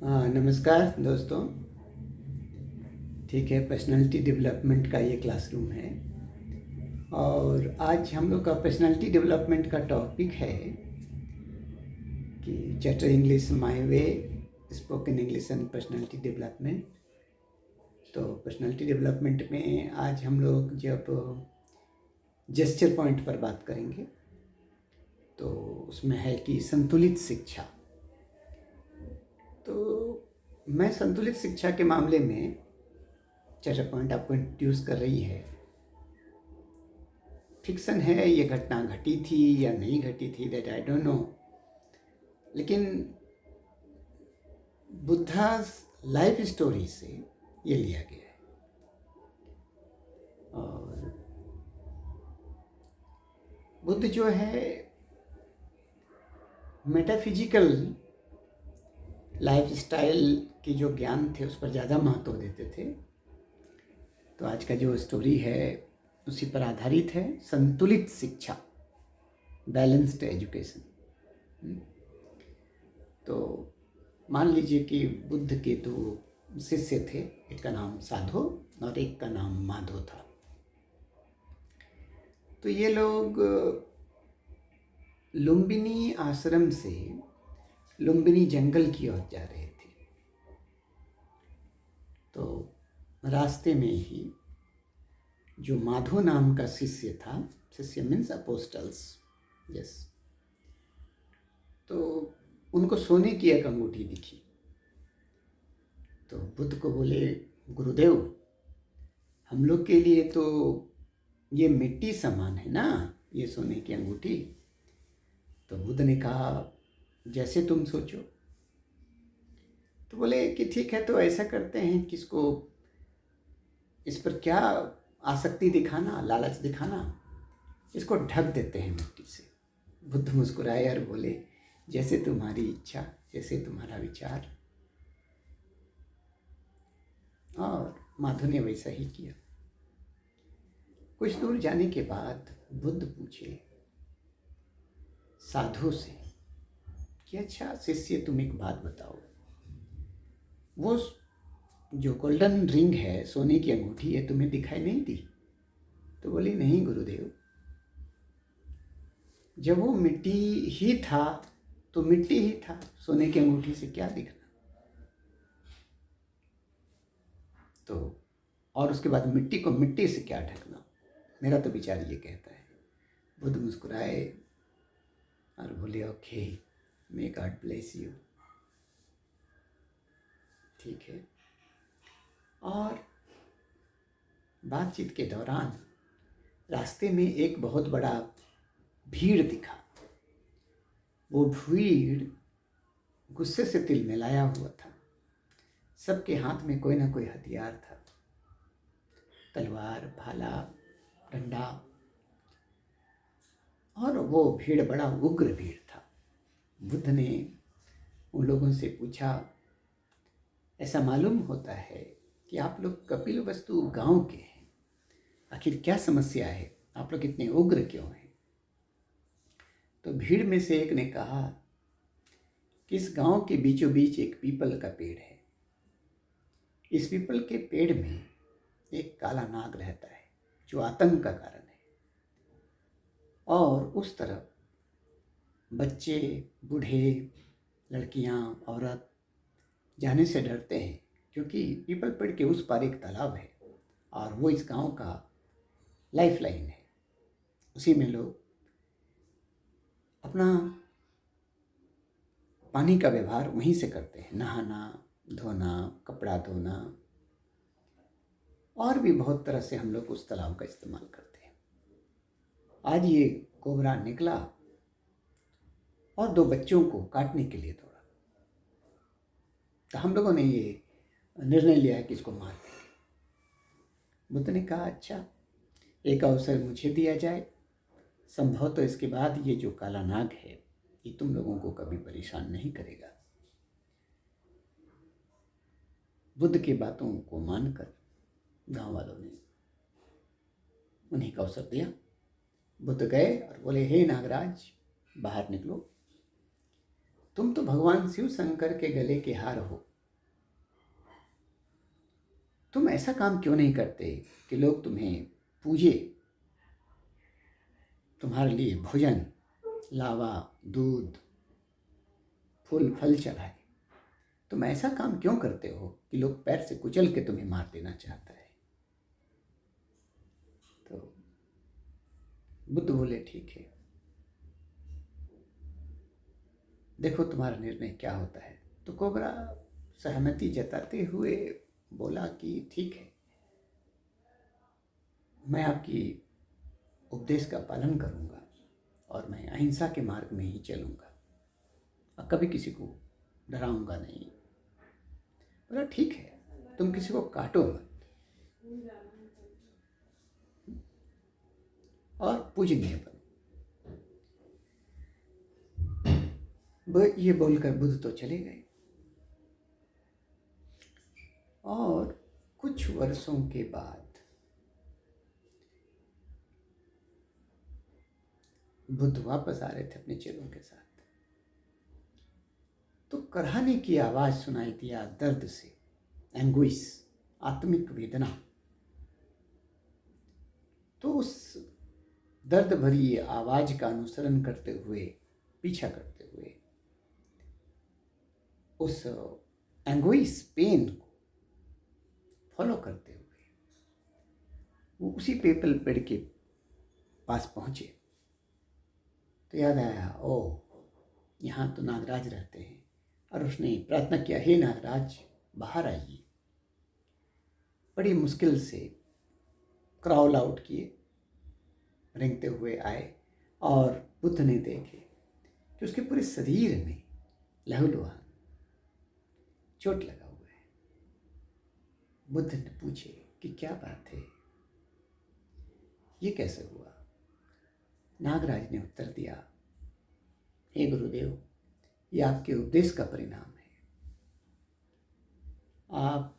नमस्कार दोस्तों। ठीक है, पर्सनालिटी डेवलपमेंट का ये क्लासरूम है और आज हम लोग का पर्सनालिटी डेवलपमेंट का टॉपिक है कि chatter English my way, spoken English and personality development. तो पर्सनालिटी डेवलपमेंट में आज हम लोग जब जेस्चर पॉइंट पर बात करेंगे तो उसमें है कि संतुलित शिक्षा। तो मैं संतुलित शिक्षा के मामले में चैटर पॉइंट आपको इंट्रोड्यूस कर रही है। फिक्सन है, ये घटना घटी थी या नहीं घटी थी, दैट आई डोंट नो, लेकिन बुद्धा लाइफ स्टोरी से ये लिया गया है। और बुद्ध जो है मेटाफिजिकल लाइफ स्टाइल के जो ज्ञान थे उस पर ज़्यादा महत्व देते थे। तो आज का जो स्टोरी है उसी पर आधारित है, संतुलित शिक्षा, बैलेंस्ड एजुकेशन। तो मान लीजिए कि बुद्ध के दो शिष्य थे, एक का नाम साधु और एक का नाम माधो था। तो ये लोग लुम्बिनी आश्रम से लुम्बिनी जंगल की ओर जा रहे थे। तो रास्ते में ही जो माधो नाम का शिष्य था, शिष्य मीन्स अपोस्टल्स, यस, तो उनको सोने की एक अंगूठी दिखी। तो बुद्ध को बोले, गुरुदेव, हम लोग के लिए तो ये मिट्टी समान है ना, ये सोने की अंगूठी। तो बुद्ध ने कहा, जैसे तुम सोचो। तो बोले कि ठीक है, तो ऐसा करते हैं कि इसको, इस पर क्या आसक्ति दिखाना, लालच दिखाना, इसको ढक देते हैं मिट्टी से। बुद्ध मुस्कुराए और बोले, जैसे तुम्हारी इच्छा, जैसे तुम्हारा विचार। और माधव ने वैसा ही किया। कुछ दूर जाने के बाद बुद्ध पूछे साधु से कि अच्छा शिष्य, तुम एक बात बताओ, वो जो गोल्डन रिंग है, सोने की अंगूठी है, तुम्हें दिखाई नहीं दी? तो बोली, नहीं गुरुदेव, जब वो मिट्टी ही था तो मिट्टी ही था, सोने की अंगूठी से क्या दिखना। तो और उसके बाद मिट्टी को मिट्टी से क्या ढकना, मेरा तो विचार ये कहता है। बुद्ध मुस्कुराए और बोले, okay, may God bless you. ठीक है। और बातचीत के दौरान रास्ते में एक बहुत बड़ा भीड़ दिखा। वो भीड़ गुस्से से तिलमिलाया हुआ था। सबके हाथ में कोई ना कोई हथियार था, तलवार, भाला, डंडा। और वो भीड़ बड़ा उग्र भीड़ था। बुद्ध ने उन लोगों से पूछा, ऐसा मालूम होता है कि आप लोग कपिलवस्तु गांव के हैं, आखिर क्या समस्या है, आप लोग इतने उग्र क्यों हैं? तो भीड़ में से एक ने कहा कि इस गांव के बीचों बीच एक पीपल का पेड़ है। इस पीपल के पेड़ में एक काला नाग रहता है जो आतंक का कारण है। और उस तरफ बच्चे, बूढ़े, लड़कियां, औरत जाने से डरते हैं, क्योंकि पीपल पेड़ के उस पार एक तालाब है और वो इस गांव का लाइफ लाइन है। उसी में लोग अपना पानी का व्यवहार वहीं से करते हैं, नहाना, धोना, कपड़ा धोना, और भी बहुत तरह से हम लोग उस तालाब का इस्तेमाल करते हैं। आज ये कोबरा निकला और दो बच्चों को काटने के लिए दौड़ा। तो हम लोगों ने ये निर्णय लिया है कि इसको मार देंगे। बुद्ध ने कहा, अच्छा, एक अवसर मुझे दिया जाए, संभव तो इसके बाद ये जो काला नाग है ये तुम लोगों को कभी परेशान नहीं करेगा। बुद्ध की बातों को मानकर गांव वालों ने उन्हीं का अवसर दिया। बुद्ध गए और बोले, हे नागराज, बाहर निकलो, तुम तो भगवान शिव शंकर के गले के हार हो, तुम ऐसा काम क्यों नहीं करते कि लोग तुम्हें पूजे, तुम्हारे लिए भोजन, लावा, दूध, फूल फल चढ़ाए। तुम ऐसा काम क्यों करते हो कि लोग पैर से कुचल के तुम्हें मार देना चाहता है? तो बुद्ध बोले, ठीक है, देखो तुम्हारा निर्णय क्या होता है। तो कोबरा सहमति जताते हुए बोला कि ठीक है, मैं आपकी उपदेश का पालन करूंगा और मैं अहिंसा के मार्ग में ही चलूंगा और कभी किसी को डराऊंगा नहीं। बोला, ठीक है, तुम किसी को काटो मत और पूजनीय बनो। ये बोलकर बुद्ध तो चले गए और कुछ वर्षों के बाद बुद्ध वापस आ रहे थे अपने चेलों के साथ। तो कराहने की आवाज सुनाई दिया, दर्द से, एंगुइश, आत्मिक वेदना। तो उस दर्द भरी आवाज का अनुसरण करते हुए, पीछा करते हुए, उस एंगुइश, पेन को फॉलो करते हुए वो उसी पीपल पेड़ के पास पहुंचे। तो याद आया, ओ यहाँ तो नागराज रहते हैं। और उसने प्रार्थना किया, हे नागराज, बाहर आइए। बड़ी मुश्किल से क्राउल आउट किए, रेंगते हुए आए और बुद्ध ने देखे कि उसके पूरे शरीर में लहूलुहान, चोट लगा हुआ है। बुद्ध ने पूछे कि क्या बात है, ये कैसे हुआ? नागराज ने उत्तर दिया, हे गुरुदेव, ये आपके उपदेश का परिणाम है। आप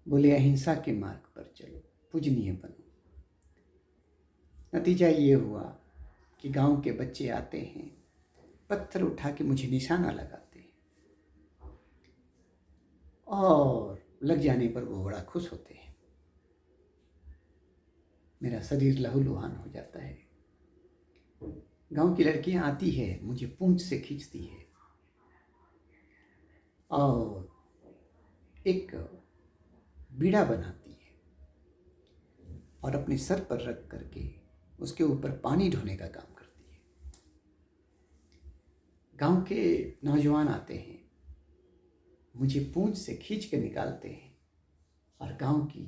बोले अहिंसा के मार्ग पर चलो, पूजनीय बनो। नतीजा ये हुआ कि गांव के बच्चे आते हैं, पत्थर उठा के मुझे निशाना लगाते हैं और लग जाने पर वो बड़ा खुश होते हैं। मेरा शरीर लहूलुहान हो जाता है। गांव की लड़कियां आती है, मुझे पूंछ से खींचती है और एक बीड़ा बनाती है और अपने सर पर रख करके उसके ऊपर पानी ढोने का काम करती है। गांव के नौजवान आते हैं, मुझे पूंछ से खींच के निकालते हैं और गांव की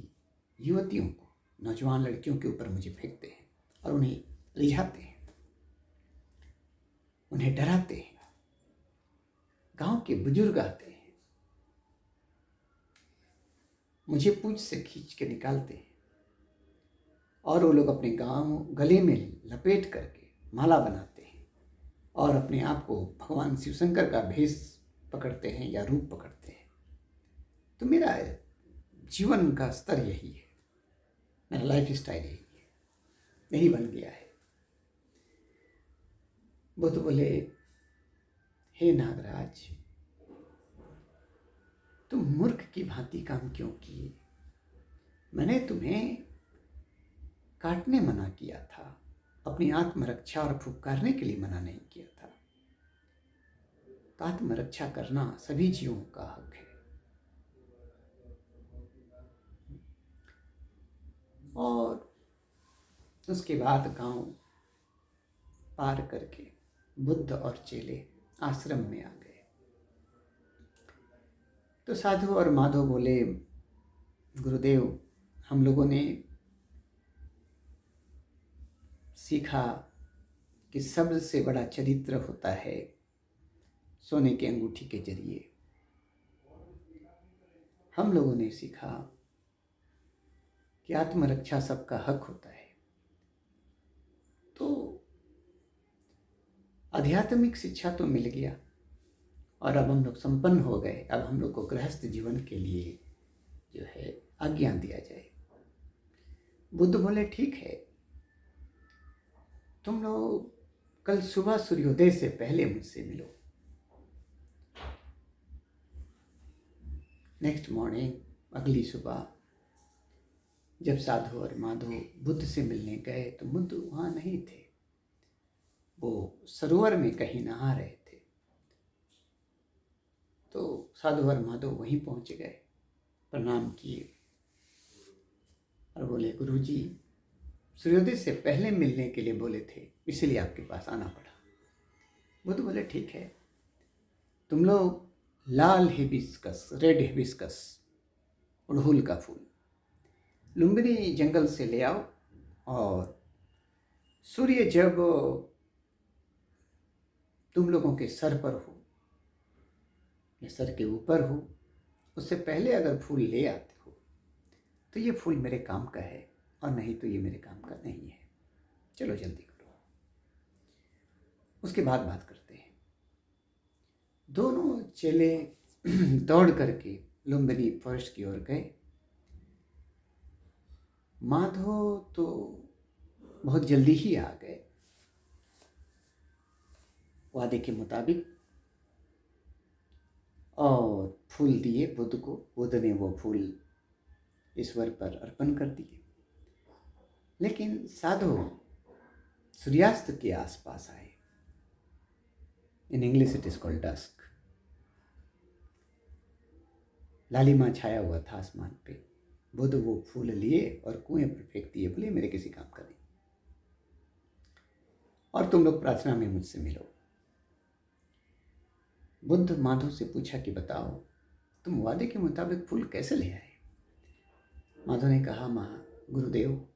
युवतियों को, नौजवान लड़कियों के ऊपर मुझे फेंकते हैं और उन्हें रिझाते हैं, उन्हें डराते हैं। गांव के बुजुर्ग आते हैं, मुझे पूंछ से खींच के निकालते हैं और वो लोग अपने गांव गले में लपेट करके माला बनाते हैं और अपने आप को भगवान शिव शंकर का भेष पकड़ते हैं या रूप पकड़ते हैं। तो मेरा जीवन का स्तर यही है, मेरा लाइफ स्टाइल यही है, यही बन गया है। बुद्ध बोले, हे नागराज, तुम मूर्ख की भांति काम क्यों किए? मैंने तुम्हें काटने मना किया था, अपनी आत्मरक्षा और फुफकारने के लिए मना नहीं किया था। तो आत्मरक्षा करना सभी जीवों का हक है। और उसके बाद गांव पार करके बुद्ध और चेले आश्रम में आ गए। तो साधु और माधव बोले, गुरुदेव, हम लोगों ने सीखा कि सबसे बड़ा चरित्र होता है सोने की अंगूठी के जरिए। हम लोगों ने सीखा कि आत्मरक्षा सबका हक होता है। तो आध्यात्मिक शिक्षा तो मिल गया और अब हम लोग संपन्न हो गए। अब हम लोग को गृहस्थ जीवन के लिए जो है आज्ञा दिया जाए। बुद्ध बोले, ठीक है, तुम लोग कल सुबह सूर्योदय से पहले मुझसे मिलो। नेक्स्ट मॉर्निंग अगली सुबह जब साधु और माधो बुद्ध से मिलने गए तो बुद्ध वहाँ नहीं थे, वो सरोवर में कहीं नहा रहे थे। तो साधु और माधो वहीं पहुँच गए, प्रणाम किए और बोले, गुरुजी सूर्योदय से पहले मिलने के लिए बोले थे, इसलिए आपके पास आना पड़ा। बुद्ध बोले, ठीक है, तुम लोग लाल हिबिस्कस, रेड हिबिस्कस, अड़हुल का फूल लुम्बिनी जंगल से ले आओ, और सूर्य जब तुम लोगों के सर पर हो या सर के ऊपर हो, उससे पहले अगर फूल ले आते हो तो ये फूल मेरे काम का है, और नहीं तो ये मेरे काम का नहीं है। चलो जल्दी करो, उसके बाद बात करते हैं। दोनों चेले दौड़ करके लुम्बिनी फॉरेस्ट की ओर गए। माधो तो बहुत जल्दी ही आ गए वादे के मुताबिक, और फूल दिए बुद्ध को। बुद्ध ने वो फूल ईश्वर पर अर्पण कर दिए। लेकिन साधु सूर्यास्त के आसपास आए। In English it is called dusk. लालिमा छाया हुआ था आसमान पे। बुद्ध वो फूल लिए और कुएं पर फेंक दिए, बोले मेरे किसी काम का नहीं, और तुम लोग प्रार्थना में मुझसे मिलो। बुद्ध माधव से पूछा कि बताओ, तुम वादे के मुताबिक फूल कैसे ले आए? माधव ने कहा, गुरुदेव,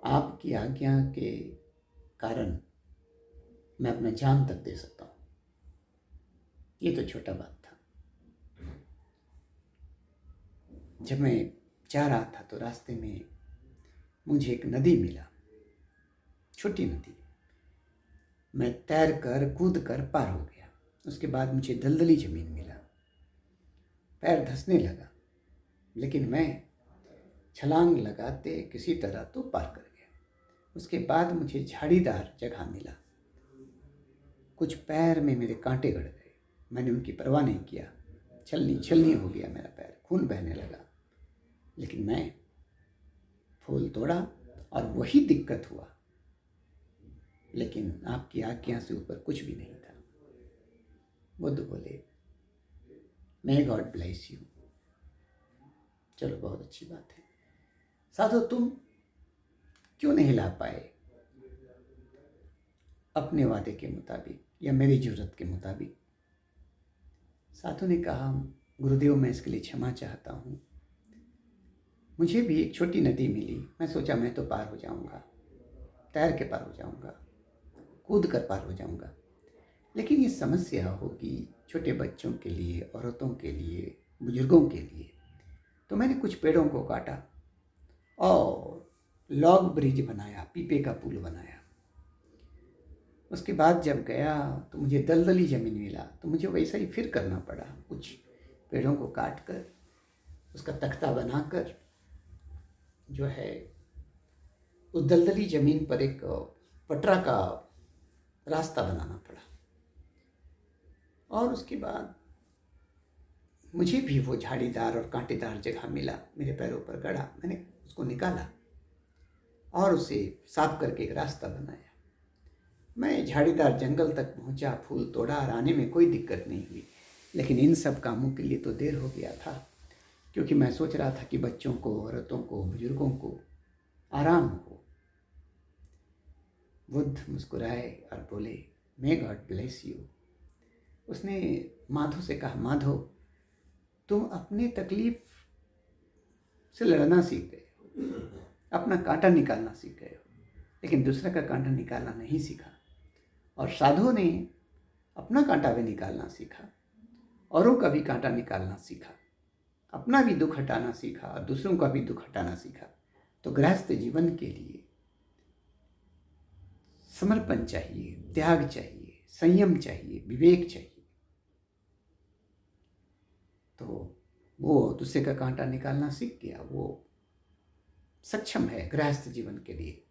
आपकी आज्ञा के कारण मैं अपना जान तक दे सकता हूँ। ये तो छोटा बात था। जब मैं जा रहा था तो रास्ते में मुझे एक नदी मिला, छोटी नदी। मैं तैर कर कूद कर पार हो गया। उसके बाद मुझे दलदली जमीन मिला, पैर धंसने लगा, लेकिन मैं छलांग लगाते किसी तरह तो पार कर गया। उसके बाद मुझे झाड़ीदार जगह मिला, कुछ पैर में मेरे कांटे गड़ गए, मैंने उनकी परवाह नहीं किया। छलनी हो गया मेरा पैर, खून बहने लगा, लेकिन मैं फूल तोड़ा और वही दिक्कत हुआ, लेकिन आपकी आज्ञा से ऊपर कुछ भी नहीं था। बुद्ध बोले, मे गॉड ब्लेस यू। चलो बहुत अच्छी बात है। साधु, तुम क्यों नहीं ला पाए अपने वादे के मुताबिक या मेरी जरूरत के मुताबिक? साधु ने कहा, गुरुदेव, मैं इसके लिए क्षमा चाहता हूँ। मुझे भी एक छोटी नदी मिली, मैं सोचा मैं तो पार हो जाऊँगा, तैर के पार हो जाऊँगा, कूद कर पार हो जाऊँगा, लेकिन ये समस्या होगी छोटे बच्चों के लिए, औरतों के लिए, बुजुर्गों के लिए। तो मैंने कुछ पेड़ों को काटा और लॉग ब्रिज बनाया, पीपे का पुल बनाया। उसके बाद जब गया तो मुझे दलदली ज़मीन मिला, तो मुझे वैसा ही फिर करना पड़ा। कुछ पेड़ों को काट कर उसका तख्ता बनाकर जो है उस दलदली ज़मीन पर एक पटरा का रास्ता बनाना पड़ा। और उसके बाद मुझे भी वो झाड़ीदार और कांटेदार जगह मिला, मेरे पैरों पर गड़ा, मैंने उसको निकाला और उसे साफ करके एक रास्ता बनाया। मैं झाड़ीदार जंगल तक पहुंचा, फूल तोड़ा और आने में कोई दिक्कत नहीं हुई। लेकिन इन सब कामों के लिए तो देर हो गया था, क्योंकि मैं सोच रहा था कि बच्चों को, औरतों को, बुजुर्गों को आराम हो। बुद्ध मुस्कुराए और बोले, मे गॉड ब्लेस यू। उसने माधव से कहा, माधव, तुम अपने तकलीफ से लड़ना सीख गए हो, अपना कांटा निकालना सीख गए हो, लेकिन दूसरा का कांटा निकालना नहीं सीखा। और साधु ने अपना कांटा भी निकालना सीखा, औरों का भी कांटा निकालना सीखा, अपना भी दुख हटाना सीखा और दूसरों का भी दुख हटाना सीखा। तो गृहस्थ जीवन के लिए समर्पण चाहिए, त्याग चाहिए, संयम चाहिए, विवेक चाहिए। तो वो दूसरे का कांटा निकालना सीख गया, वो सक्षम है गृहस्थ जीवन के लिए,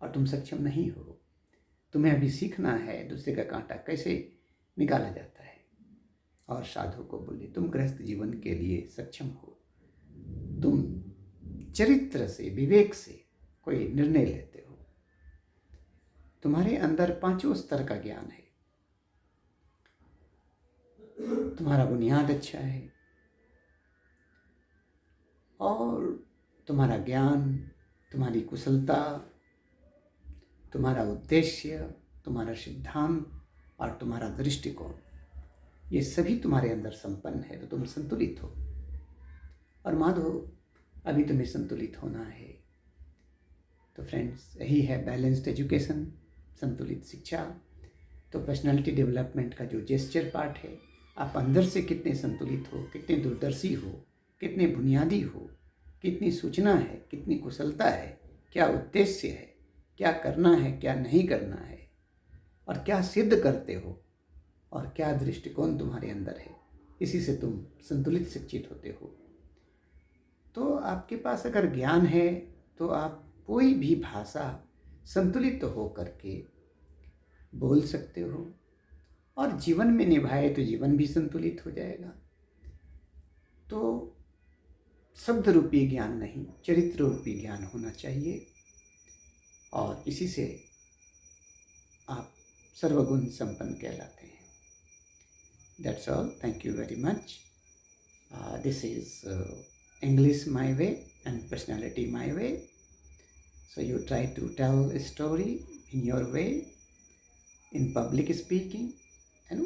और तुम सक्षम नहीं हो। तुम्हें अभी सीखना है दूसरे का कांटा कैसे निकाला जाता है। और साधु को बोले, तुम गृहस्थ जीवन के लिए सक्षम हो, तुम चरित्र से, विवेक से कोई निर्णय लेते हो। तुम्हारे अंदर पांचों स्तर का ज्ञान है। तुम्हारा बुनियाद अच्छा है और तुम्हारा ज्ञान, तुम्हारी कुशलता, तुम्हारा उद्देश्य, तुम्हारा सिद्धांत और तुम्हारा दृष्टिकोण, ये सभी तुम्हारे अंदर संपन्न है, तो तुम संतुलित हो। और माधो, अभी तुम्हें संतुलित होना है। तो फ्रेंड्स, यही है बैलेंस्ड एजुकेशन, संतुलित शिक्षा। तो पर्सनालिटी डेवलपमेंट का जो जेस्चर पार्ट है, आप अंदर से कितने संतुलित हो, कितने दूरदर्शी हो, कितने बुनियादी हो, कितनी सूचना है, कितनी कुशलता है, क्या उद्देश्य है, क्या करना है, क्या नहीं करना है, और क्या सिद्ध करते हो, और क्या दृष्टिकोण तुम्हारे अंदर है, इसी से तुम संतुलित शिक्षित होते हो। तो आपके पास अगर ज्ञान है तो आप कोई भी भाषा संतुलित हो करके बोल सकते हो, और जीवन में निभाए तो जीवन भी संतुलित हो जाएगा। तो शब्द रूपी ज्ञान नहीं, चरित्र रूपी ज्ञान होना चाहिए, और इसी से आप सर्वगुण संपन्न कहलाते हैं। That's all. Thank you very much. This is English my way and personality my way. So you try to tell a story in your way, in public speaking, and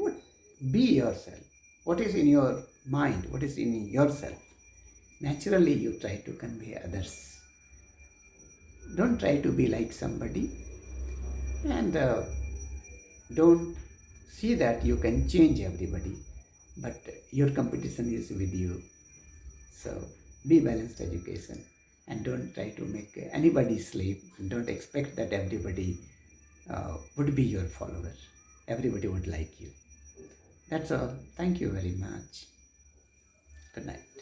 be yourself. What is in your mind, what is in yourself, naturally you try to convey others. Don't try to be like somebody, and don't see that you can change everybody, but your competition is with you. So be balanced education, and don't try to make anybody slave. Don't expect that everybody would be your follower. Everybody would like you. That's all. Thank you very much. Good night.